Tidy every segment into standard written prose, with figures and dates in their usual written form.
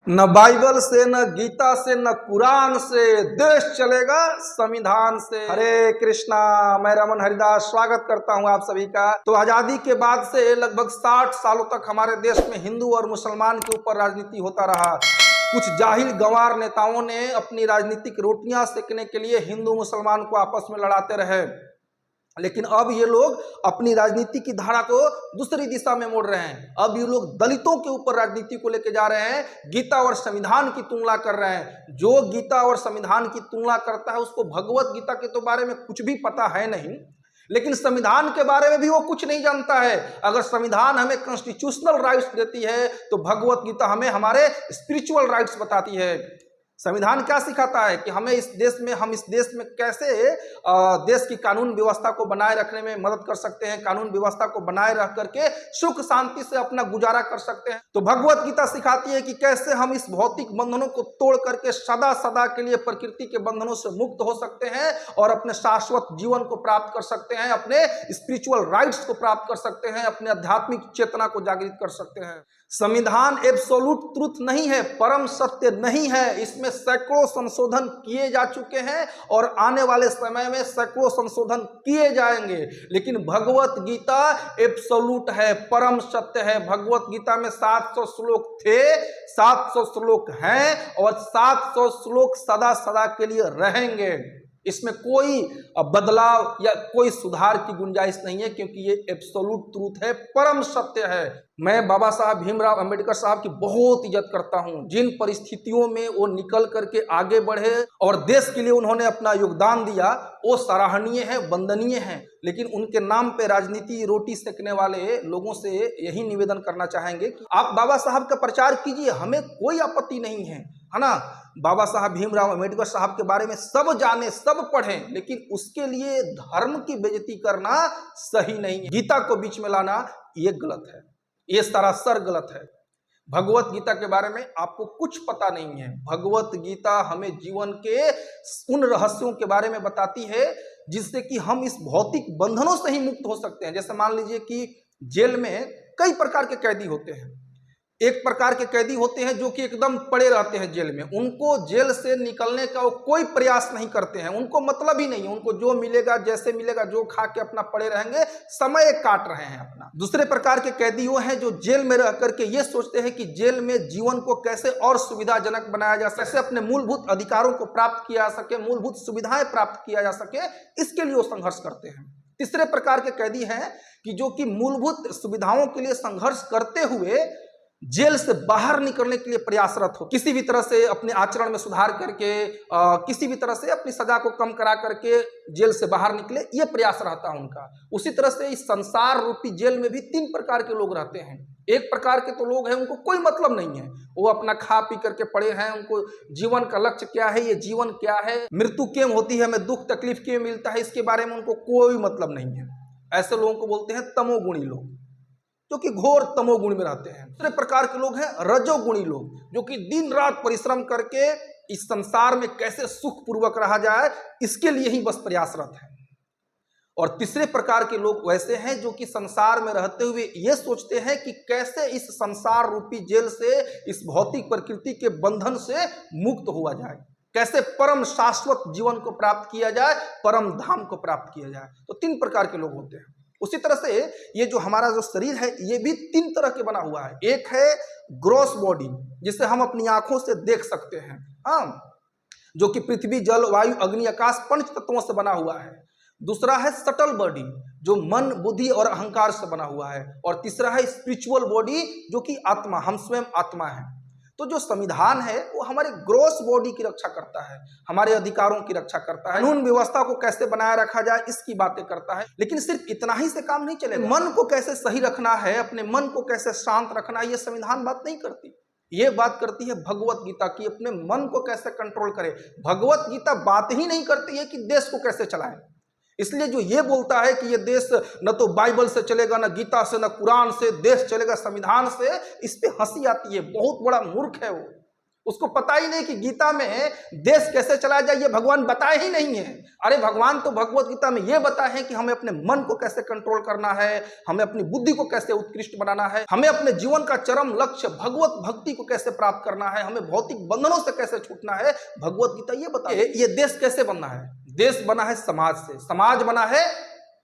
न बाइबल से, न गीता से, न कुरान से, देश चलेगा संविधान से। हरे कृष्णा, मैं रमन हरिदास स्वागत करता हूं आप सभी का। तो आजादी के बाद से लगभग 60 सालों तक हमारे देश में हिंदू और मुसलमान के ऊपर राजनीति होता रहा। कुछ जाहिल गंवार नेताओं ने अपनी राजनीतिक रोटियां सेकने के लिए हिंदू मुसलमान को आपस में लड़ाते रहे, लेकिन अब ये लोग अपनी राजनीति की धारा को दूसरी दिशा में मोड़ रहे हैं। अब ये लोग दलितों के ऊपर राजनीति को लेकर जा रहे हैं, गीता और संविधान की तुलना कर रहे हैं। जो गीता और संविधान की तुलना करता है उसको भगवत गीता के तो बारे में कुछ भी पता है नहीं, लेकिन संविधान के बारे में भी वो कुछ नहीं जानता है। अगर संविधान हमें कॉन्स्टिट्यूशनल राइट्स देती है तो भगवत गीता हमें हमारे स्पिरिचुअल राइट्स बताती है। संविधान क्या सिखाता है कि हमें इस देश में कैसे देश की कानून व्यवस्था को बनाए रखने में मदद कर सकते हैं, कानून व्यवस्था को बनाए रख करके सुख शांति से अपना गुजारा कर सकते हैं। तो भगवत गीता सिखाती है कि कैसे हम इस भौतिक बंधनों को तोड़ करके सदा सदा के लिए प्रकृति के बंधनों से मुक्त हो सकते हैं और अपने शाश्वत जीवन को प्राप्त कर सकते हैं, अपने स्पिरिचुअल राइट्स को प्राप्त कर सकते हैं, अपने आध्यात्मिक चेतना को जागृत कर सकते हैं। संविधान एब्सोल्यूट ट्रुथ नहीं है, परम सत्य नहीं है। इसमें सैकड़ों संशोधन किए जा चुके हैं और आने वाले समय में सैकड़ों संशोधन किए जाएंगे, लेकिन भगवत गीता एब्सोल्यूट है, परम सत्य है। भगवत गीता में 700 श्लोक थे, 700 श्लोक हैं और 700 श्लोक सदा सदा के लिए रहेंगे। इसमें कोई बदलाव या कोई सुधार की गुंजाइश नहीं है, क्योंकि ये एब्सोल्यूट ट्रूथ है, परम सत्य है। मैं बाबा साहब भीमराव अंबेडकर साहब की बहुत इज्जत करता हूं। जिन परिस्थितियों में वो निकल करके आगे बढ़े और देश के लिए उन्होंने अपना योगदान दिया, वो सराहनीय है, वंदनीय है। लेकिन उनके नाम पे राजनीति रोटी सेकने वाले लोगों से यही निवेदन करना चाहेंगे कि आप बाबा साहब का प्रचार कीजिए, हमें कोई आपत्ति नहीं है ना। बाबा साहब भीमराव अंबेडकर साहब के बारे में सब जाने, सब पढ़ें, लेकिन उसके लिए धर्म की बेइज्जती करना सही नहीं है। गीता को बीच में लाना ये गलत है, ये सरासर गलत है। भगवत गीता के बारे में आपको कुछ पता नहीं है। भगवत गीता हमें जीवन के उन रहस्यों के बारे में बताती है जिससे कि हम इस भौतिक बंधनों से ही मुक्त हो सकते हैं। जैसे मान लीजिए कि जेल में कई प्रकार के कैदी होते हैं। एक प्रकार के कैदी होते हैं जो कि एकदम पड़े रहते हैं जेल में, उनको जेल से निकलने का वो कोई प्रयास नहीं करते हैं, उनको मतलब ही नहीं है, उनको जो मिलेगा, जैसे मिलेगा, जो खा के अपना पड़े रहेंगे, समय काट रहे हैं अपना। दूसरे प्रकार के कैदी वो हैं जो जेल में रह करके ये सोचते हैं कि जेल में जीवन को कैसे और सुविधाजनक बनाया जा सके, कैसे अपने मूलभूत अधिकारों को प्राप्त किया जा सके, मूलभूत सुविधाएं प्राप्त किया जा सके, इसके लिए वो संघर्ष करते हैं। तीसरे प्रकार के कैदी हैं कि जो कि मूलभूत सुविधाओं के लिए संघर्ष करते हुए जेल से बाहर निकलने के लिए प्रयासरत हो, किसी भी तरह से अपने आचरण में सुधार करके किसी भी तरह से अपनी सजा को कम करा करके जेल से बाहर निकले, ये प्रयास रहता है उनका। उसी तरह से इस संसार रूपी जेल में भी 3 प्रकार के लोग रहते हैं। एक प्रकार के तो लोग हैं उनको कोई मतलब नहीं है, वो अपना खा पी करके पड़े हैं, उनको जीवन का लक्ष्य क्या है, ये जीवन क्या है, मृत्यु क्यों होती है, हमें दुख तकलीफ क्यों मिलता है, इसके बारे में उनको कोई मतलब नहीं है। ऐसे लोगों को बोलते हैं तमोगुणी लोग, जो कि घोर तमोगुण में रहते हैं। दूसरे प्रकार के लोग हैं रजोगुणी लोग, जो कि दिन रात परिश्रम करके इस संसार में कैसे सुख पूर्वक रहा जाए, इसके लिए ही बस प्रयासरत है। और तीसरे प्रकार के लोग वैसे हैं जो कि संसार में रहते हुए ये सोचते हैं कि कैसे इस संसार रूपी जेल से, इस भौतिक प्रकृति के बंधन से मुक्त हुआ जाए, कैसे परम शाश्वत जीवन को प्राप्त किया जाए, परम धाम को प्राप्त किया जाए। तो 3 प्रकार के लोग होते हैं। उसी तरह से ये जो हमारा जो शरीर है ये भी 3 तरह के बना हुआ है। एक है ग्रॉस बॉडी, जिसे हम अपनी आंखों से देख सकते हैं, जो कि पृथ्वी, जल, वायु, अग्नि, आकाश 5 तत्वों से बना हुआ है। दूसरा है सटल बॉडी, जो मन, बुद्धि और अहंकार से बना हुआ है। और तीसरा है स्पिरिचुअल बॉडी, जो कि आत्मा, हम स्वयं आत्मा है। तो जो संविधान है वो हमारे ग्रॉस बॉडी की रक्षा करता है, हमारे अधिकारों की रक्षा करता है, कानून व्यवस्था को कैसे बनाए रखा जाए इसकी बातें करता है। लेकिन सिर्फ इतना ही से काम नहीं चलेगा, मन को कैसे सही रखना है, अपने मन को कैसे शांत रखना है, ये संविधान बात नहीं करती। ये बात करती है भगवत गीता की, अपने मन को कैसे कंट्रोल करे। भगवत गीता बात ही नहीं करती है कि देश को कैसे चलाएं। इसलिए जो ये बोलता है कि ये देश न तो बाइबल से चलेगा, न गीता से, न कुरान से, देश चलेगा संविधान से, इस पे हंसी आती है। बहुत बड़ा मूर्ख है वो। उसको पता ही नहीं कि गीता में देश कैसे चलाया जाए, ये भगवान बताए ही नहीं है। अरे भगवान तो भगवत गीता में ये बताए हैं कि हमें अपने मन को कैसे कंट्रोल करना है, हमें अपनी बुद्धि को कैसे उत्कृष्ट बनाना है, हमें अपने जीवन का चरम लक्ष्य भगवत भक्ति को कैसे प्राप्त करना है, हमें भौतिक बंधनों से कैसे छूटना है। भगवत गीता ये बताए। ये देश कैसे बनना है? देश बना है समाज से, समाज बना है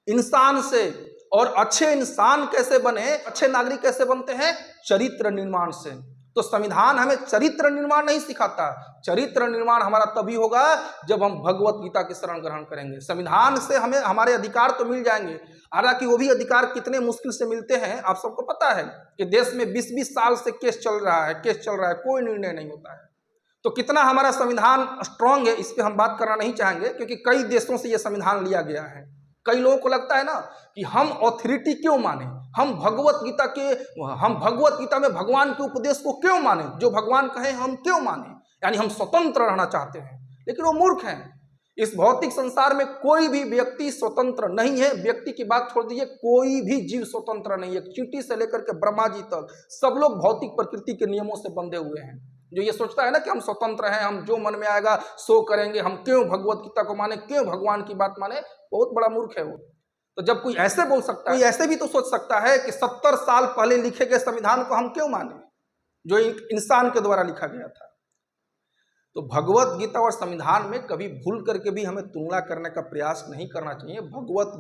इंसान से। और अच्छे इंसान कैसे बने, अच्छे नागरिक कैसे बनते हैं? चरित्र निर्माण से। तो संविधान हमें चरित्र निर्माण नहीं सिखाता। चरित्र निर्माण हमारा तभी होगा जब हम भगवत गीता की शरण ग्रहण करेंगे। संविधान से हमें हमारे अधिकार तो मिल जाएंगे, हालांकि वो भी अधिकार कितने मुश्किल से मिलते हैं आप सबको पता है कि देश में 20-20 साल से केस चल रहा है, कोई निर्णय नहीं होता है। तो कितना हमारा संविधान स्ट्रांग है, इस पर हम बात करना नहीं चाहेंगे, क्योंकि कई देशों से यह संविधान लिया गया है। कई लोगों को लगता है ना कि हम ऑथोरिटी क्यों माने, हम भगवत गीता में भगवान के उपदेश को क्यों माने, जो भगवान कहे हम क्यों माने, यानी हम स्वतंत्र रहना चाहते हैं। लेकिन वो मूर्ख हैं। इस भौतिक संसार में कोई भी व्यक्ति स्वतंत्र नहीं है। व्यक्ति की बात छोड़ दीजिए, कोई भी जीव स्वतंत्र नहीं है। चींटी से लेकर के ब्रह्मा जी तक सब लोग भौतिक प्रकृति के नियमों से बंधे हुए हैं। जो ये सोचता है ना कि हम स्वतंत्र हैं, हम जो मन में आएगा सो करेंगे, हम क्यों भगवत गीता को माने, क्यों भगवान की बात माने, बहुत बड़ा मूर्ख है वो। तो जब कोई ऐसे बोल सकता है, कोई ऐसे भी तो सोच सकता है कि 70 साल पहले लिखे गए संविधान को हम क्यों माने, जो इंसान के द्वारा लिखा गया था। तो भगवत गीता और संविधान में कभी भूल करके भी हमें तुलना करने का प्रयास नहीं करना चाहिए। भगवत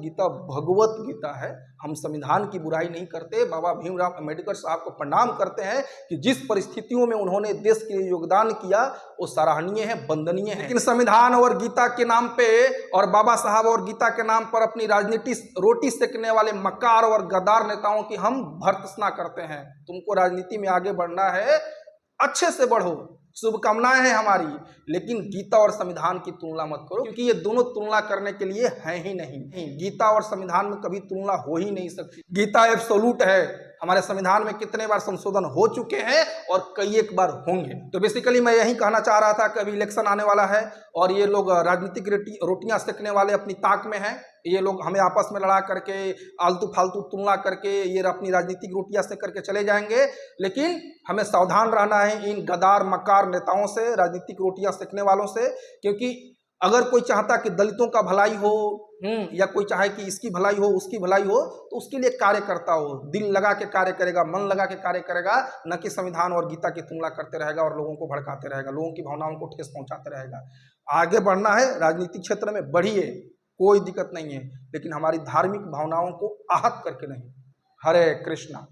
गीता है, हम संविधान की बुराई नहीं करते। बाबा भीमराव अम्बेडकर साहब को प्रणाम करते हैं कि जिस परिस्थितियों में उन्होंने देश के लिए योगदान किया वो सराहनीय है, वंदनीय है। लेकिन संविधान और गीता के नाम पे और बाबा साहब और गीता के नाम पर अपनी राजनीति रोटी सेकने वाले मक्कार और गद्दार नेताओं की हम भर्त्सना करते हैं। तुमको राजनीति में आगे बढ़ना है, अच्छे से बढ़ो, शुभकामनाएं हैं हमारी, लेकिन गीता और संविधान की तुलना मत करो, क्योंकि ये दोनों तुलना करने के लिए हैं ही नहीं। गीता और संविधान में कभी तुलना हो ही नहीं सकती। गीता एब्सोल्यूट है। हमारे संविधान में कितने बार संशोधन हो चुके हैं और कई एक बार होंगे। तो बेसिकली मैं यही कहना चाह रहा था कि अभी इलेक्शन आने वाला है और ये लोग राजनीतिक रोटियां सेकने वाले अपनी ताक में हैं। ये लोग हमें आपस में लड़ा करके आलतू फालतू तुलना करके ये अपनी राजनीतिक रोटियां सेक करके चले जाएंगे। लेकिन हमें सावधान रहना है इन गद्दार मक्कार नेताओं से, राजनीतिक रोटियां सेकने वालों से, क्योंकि अगर कोई चाहता कि दलितों का भलाई हो या कोई चाहे कि इसकी भलाई हो, उसकी भलाई हो, तो उसके लिए कार्य करता हो, दिल लगा के कार्य करेगा, मन लगा के कार्य करेगा, न कि संविधान और गीता की तुलना करते रहेगा और लोगों को भड़काते रहेगा, लोगों की भावनाओं को ठेस पहुंचाते रहेगा। आगे बढ़ना है, राजनीतिक क्षेत्र में बढ़िए, कोई दिक्कत नहीं है, लेकिन हमारी धार्मिक भावनाओं को आहत करके नहीं। हरे कृष्णा।